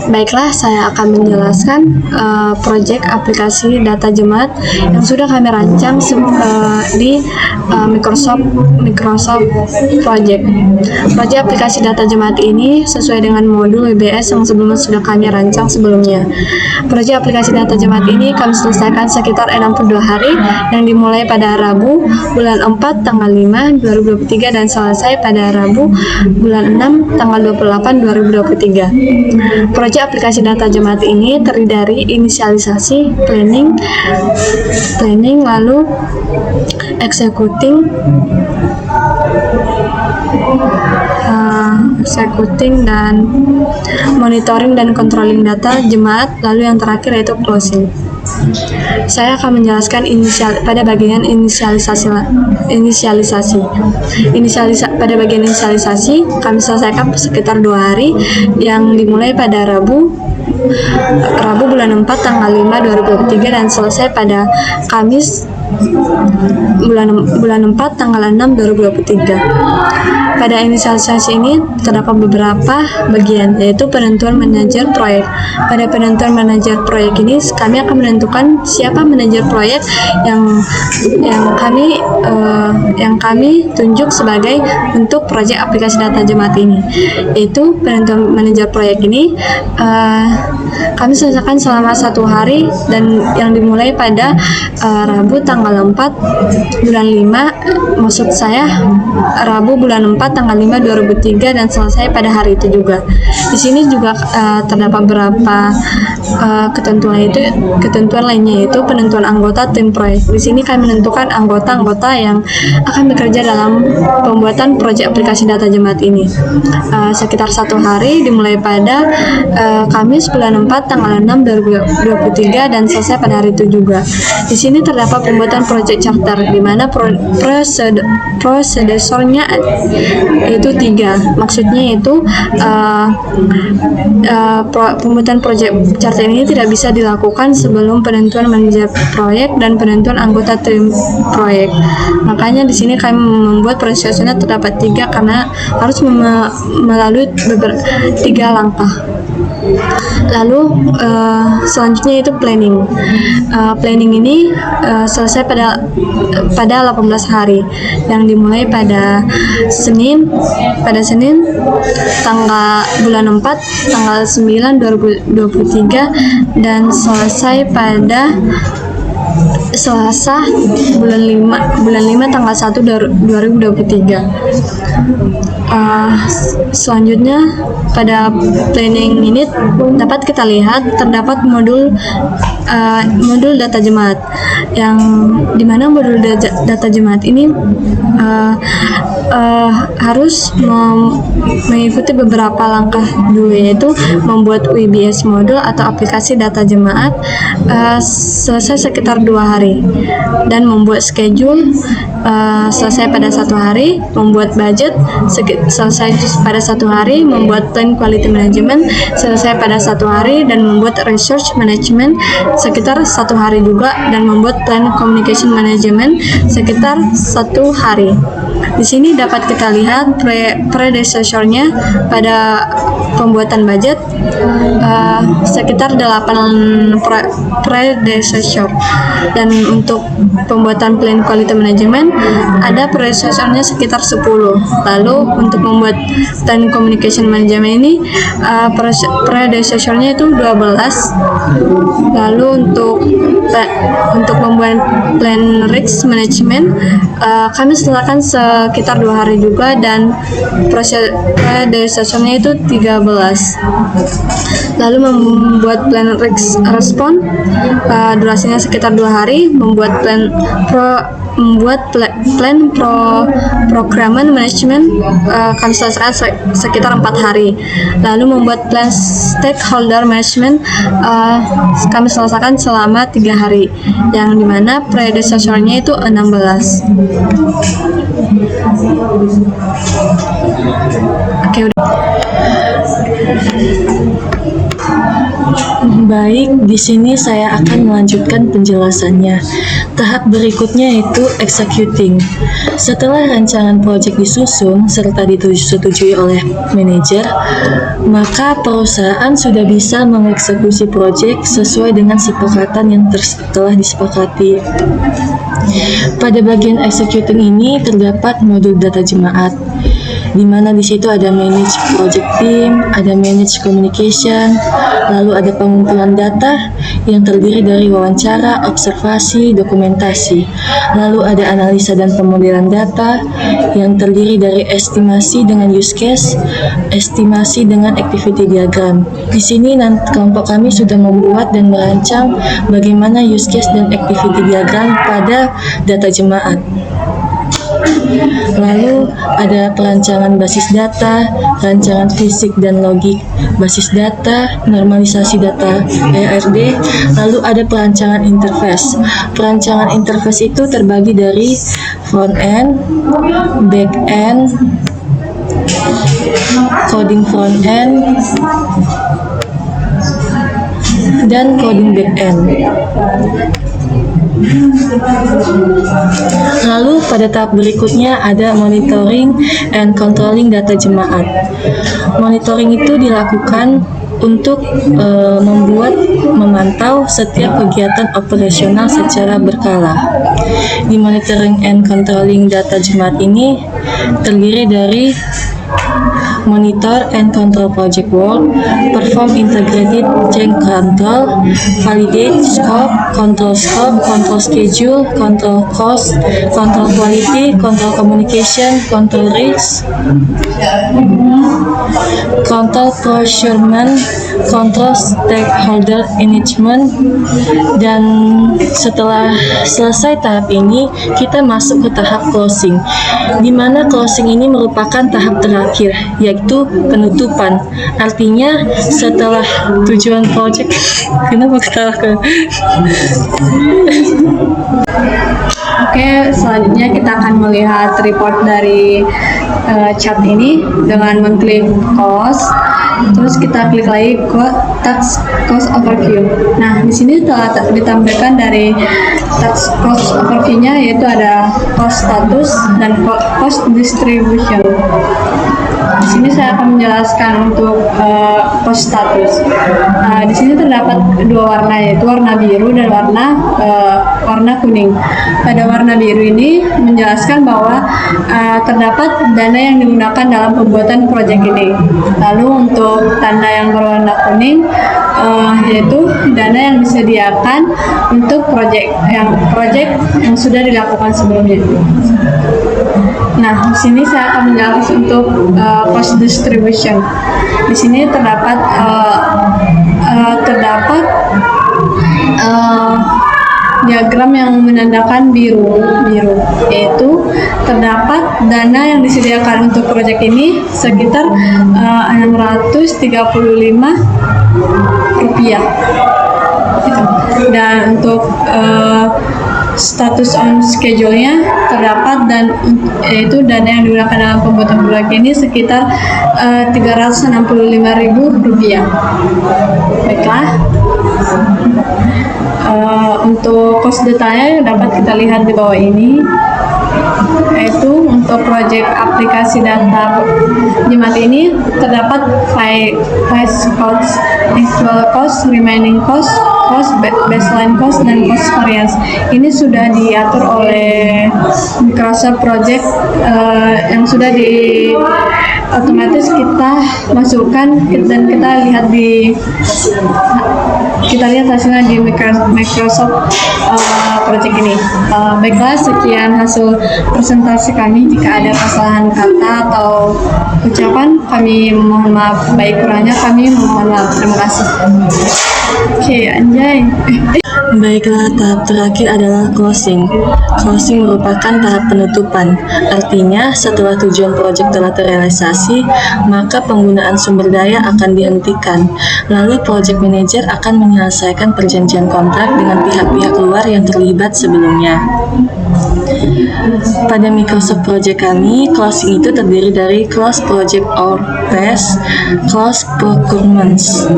Baiklah, saya akan menjelaskan proyek aplikasi data jemaat yang sudah kami rancang di Microsoft Project. Proyek aplikasi data jemaat ini sesuai dengan modul WBS yang sebelumnya sudah kami rancang sebelumnya. Proyek aplikasi data jemaat ini kami selesaikan sekitar 62 hari yang dimulai pada Rabu bulan 4 tanggal 5 2023 dan selesai pada Rabu bulan 6 tanggal 28 2023. Proyek aplikasi data jemaat ini terdiri dari inisialisasi, planning, lalu executing dan monitoring dan controlling data jemaat, lalu yang terakhir yaitu closing. Saya akan menjelaskan pada bagian inisialisasi. Pada bagian inisialisasi kami selesaikan sekitar 2 hari yang dimulai pada Rabu bulan 4 tanggal 5 2023 dan selesai pada Kamis bulan 4 tanggal 6 2023. Pada inisialisasi ini terdapat beberapa bagian, yaitu penentuan manajer proyek. Pada penentuan manajer proyek ini kami akan menentukan siapa manajer proyek yang kami tunjuk sebagai untuk proyek aplikasi data jemaat ini. Yaitu penentuan manajer proyek ini kami selesaikan selama 1 hari dan yang dimulai pada Rabu tanggal 4 bulan 5, maksud saya Rabu bulan 4 tanggal 5 2003 dan selesai pada hari itu juga. Di sini juga terdapat beberapa ketentuan lainnya, yaitu penentuan anggota tim proyek. Di sini kami menentukan anggota-anggota yang akan bekerja dalam pembuatan proyek aplikasi data jemaat ini. Sekitar 1 hari dimulai pada Kamis bulan 4 tanggal 6 2023 dan selesai pada hari itu juga. Di sini terdapat pembuatan proyek charter, di mana prosedurnya itu 3. Maksudnya itu pembuatan proyek charter ini tidak bisa dilakukan sebelum penentuan manajer proyek dan penentuan anggota tim proyek. Makanya di sini kami membuat prosedurnya terdapat 3 karena harus melalui 3 langkah. Lalu selanjutnya itu planning. Planning ini selesai pada 18 hari yang dimulai pada Senin tanggal bulan 4 tanggal 9 2023 dan selesai pada Selasa bulan 5 tanggal 1 2023. Selanjutnya pada planning ini dapat kita lihat terdapat modul data jemaat, yang dimana modul data jemaat ini harus mengikuti beberapa langkah dulu, yaitu membuat WBS modul atau aplikasi data jemaat selesai sekitar 2 hari, dan membuat schedule selesai pada 1 hari, membuat budget selesai pada 1 hari, membuat plan quality management selesai pada 1 hari, dan membuat research management sekitar 1 hari juga, dan membuat plan communication management sekitar 1 hari. Di sini dapat kita lihat predecessornya pada pembuatan budget sekitar 8 predecessor, dan untuk pembuatan plan quality management ada predecessornya sekitar 10. Lalu untuk membuat plan communication management ini predecessornya itu 12. Lalu untuk membuat plan risk management kami selesaikan sekitar 2 hari juga, dan predecessornya itu 13. Lalu membuat plan risk response durasinya sekitar 2 hari, membuat plan procurement management kami selesaikan sekitar 4 hari. Lalu membuat plan stakeholder management kami selesaikan selama 3 hari, yang dimana predecessornya itu 16. Oke, udah. Baik, di sini saya akan melanjutkan penjelasannya. Tahap berikutnya yaitu executing. Setelah rancangan proyek disusun serta disetujui oleh manajer, maka perusahaan sudah bisa mengeksekusi proyek sesuai dengan sepakatan yang telah disepakati. Pada bagian executing ini terdapat modul data jemaat, di mana di situ ada manage project team, ada manage communication, lalu ada pengumpulan data yang terdiri dari wawancara, observasi, dokumentasi, lalu ada analisa dan pemodelan data yang terdiri dari estimasi dengan use case, estimasi dengan activity diagram. Di sini kelompok kami sudah membuat dan merancang bagaimana use case dan activity diagram pada data jemaat. Lalu ada perancangan basis data, rancangan fisik dan logik basis data, normalisasi data ERD, lalu ada perancangan interface. Perancangan interface itu terbagi dari front end, back end, coding front end, dan coding back end. Lalu pada tahap berikutnya ada monitoring and controlling data jemaat. Monitoring itu dilakukan untuk memantau setiap kegiatan operasional secara berkala. Di monitoring and controlling data jemaat ini terdiri dari monitor and control project work, perform integrated change control, validate scope, control schedule, control cost, control quality, control communication, control risk, control procurement, control stakeholder engagement. Dan setelah selesai tahap ini, kita masuk ke tahap closing, di mana closing ini merupakan tahap terakhir, yaitu penutupan. Artinya setelah tujuan project, kenapa ketawa ke? Oke, selanjutnya kita akan melihat report dari chart ini dengan mengklik cost. Terus kita klik lagi ke tax cost overview. Nah, di sini telah ditampilkan dari tax cost overview-nya, yaitu ada cost status dan cost distribution. Di sini saya akan menjelaskan untuk cost status. Nah, di sini terdapat dua warna, yaitu warna biru dan warna kuning. Pada warna biru ini menjelaskan bahwa terdapat dana yang digunakan dalam pembuatan proyek ini. Lalu untuk tanda yang berwarna kuning yaitu dana yang disediakan untuk proyek yang sudah dilakukan sebelumnya. Nah, di sini saya akan menjelaskan untuk cost distribution. Di sini terdapat diagram yang menandakan biru, yaitu terdapat dana yang disediakan untuk proyek ini sekitar 635 rupiah. Dan untuk status on schedule-nya terdapat dan yaitu dana yang digunakan dalam pembuatan proyek ini sekitar 365.000 rupiah. Baiklah. Untuk cost detailnya dapat kita lihat di bawah ini, yaitu untuk proyek aplikasi data jemaat ini terdapat 5 cost, actual cost, remaining cost, baseline cost, dan cost variance. Ini sudah diatur oleh Microsoft Project yang sudah otomatis kita masukkan dan kita lihat hasilnya di Microsoft Project ini. Baiklah, sekian hasil presentasi kami. Jika ada kesalahan kata atau ucapan, kami mohon maaf. Baik kurangnya, kami mohon maaf. Terima kasih. Oke, anjay. Baiklah, tahap terakhir adalah closing. Closing merupakan tahap penutupan. Artinya, setelah tujuan proyek telah terrealisasi, maka penggunaan sumber daya akan dihentikan. Lalu, project manager akan menyelesaikan perjanjian kontrak dengan pihak-pihak luar yang terlibat sebelumnya. Pada Microsoft Project kami, closing itu terdiri dari close project or phase, close procurements.